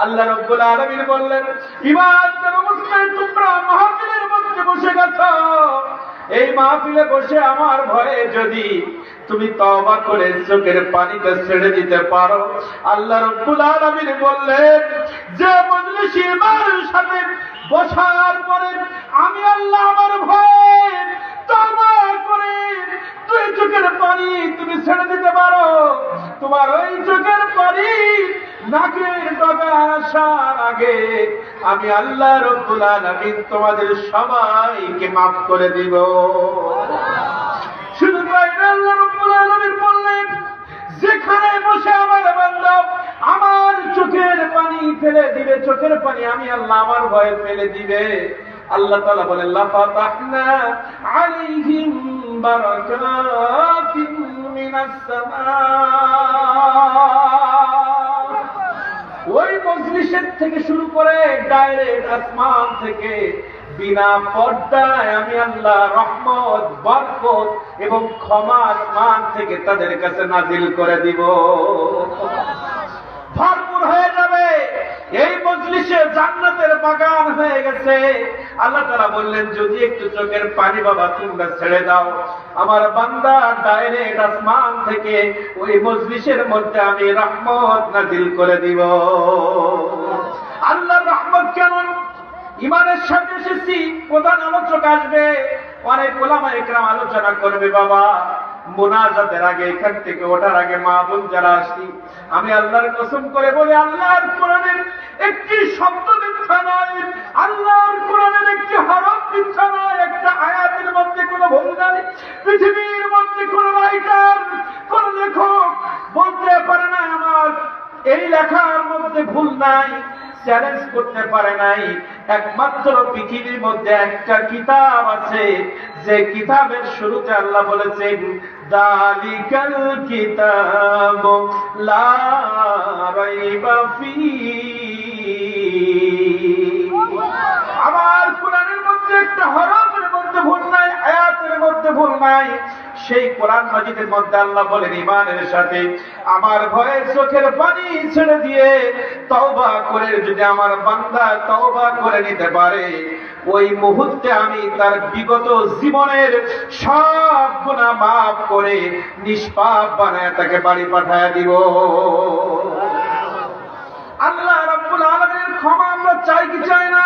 আল্লাহ রাব্বুল আলামিন বললেন, ইমানদার মুসলিম তোমরা মাহফিলের মধ্যে বসে গেছো, এই মাহফিলে বসে আমার ভয়ে যদি তুমি তওবা করে চোখের পানিটা ছেড়ে দিতে পারো, আল্লাহ রাব্বুল আলামিন বললেন যে মজলিসে ইমানের সাথে বসার পরে আমি আল্লাহ আমার ভয়ে তওবা করে তুই চোখের পানি তুমি ছেড়ে দিতে পারো, তোমার ওই চোখের পানি নাকের ডগা আসার আগে আমি আল্লাহ রাব্বুল আলামিন তোমাদের সবাইকে মাফ করে দিব। শুধু তাই না, আল্লাহ রাব্বুল আলামিন বললেন যেখানে বসে আমার বান্দা আমার চোখের পানি ফেলে দিবে, চোখের পানি আমি আল্লাহ আমার ভয়ে ফেলে দিবে, আল্লাহ তাআলা বলেন লাফাতাহনা আলাইহিম বারাকাতিন মিনাস সামা, ওই মজলিসের থেকে শুরু করে ডাইরেক্ট আসমান থেকে বিনা পর্দায় আমি আল্লাহ রহমত, বরকত এবং ক্ষমা আসমান থেকে তাদের কাছে নাজিল করে দিব, ভরপুর হয়ে যাবে। এই মজলিসে জান্নাতের বাগান হয়ে গেছে। আল্লাহ তাআলা বললেন যদি একটু চোখের পানি বাবা তোমরা ছেড়ে দাও, আমার বান্দা ডাইরেক্ট আসমান থেকে ওই মজলিসের মধ্যে আমি রহমত নাজিল করে দিব। আল্লাহর রহমত কেমন? ইমানের সাথে এসেছি, প্রধান আলোচক আসবে, অনেক ওলামা ইকরাম আলোচনা করবে। বাবা মুনাজাতের আগে, এখান থেকে ওঠার আগে মা বোন যারা আসি, আমি আল্লাহর কসম করে বলি আল্লাহর কোরআনের একটি শব্দ মিথ্যা নয়, আল্লাহর কোরআনের একটি হরফ মিথ্যা নয়, একটা আয়াতের মধ্যে কোনো ভুল নাই। পৃথিবীর মধ্যে কোন রাইটার, কোন লেখক বলতে পারে না আমার এই লেখার মধ্যে ভুল নাই, চ্যালেঞ্জ করতে পারে নাই। একমাত্র পৃথিবীর মধ্যে একটা কিতাব আছে, যে কিতাবের শুরুতে আল্লাহ বলেছেন যালিকাল কিতাবু লা রাইবা ফীহি। আমার কোরআনের মধ্যে একটা হরফের মধ্যে ভুল নাই, আয়াতের মধ্যে ভুল নাই। সেই কোরআন মাজিদের মধ্যে আল্লাহ বলেন ঈমানের সাথে আমার ভয়ে চোখের পানি ছেড়ে দিয়ে তওবা করে যদি আমার বান্দা তওবা করে নিতে পারে, ওই মুহূর্তে আমি তার বিগত জীবনের সব গুনাহ মাফ করে নিষ্পাপ বানায় তাকে বাড়ি পাঠায় দিব। আল্লাহ রাব্বুল আলামিনের ক্ষমা আমরা চাই কি চাই না?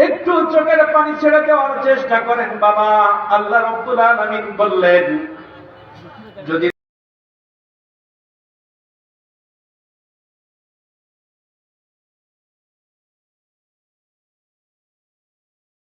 একটু চোখের পানি ছেড়ে দেওয়ার চেষ্টা করেন বাবা। আল্লাহ রাব্বুল আলামিন বললেন যদি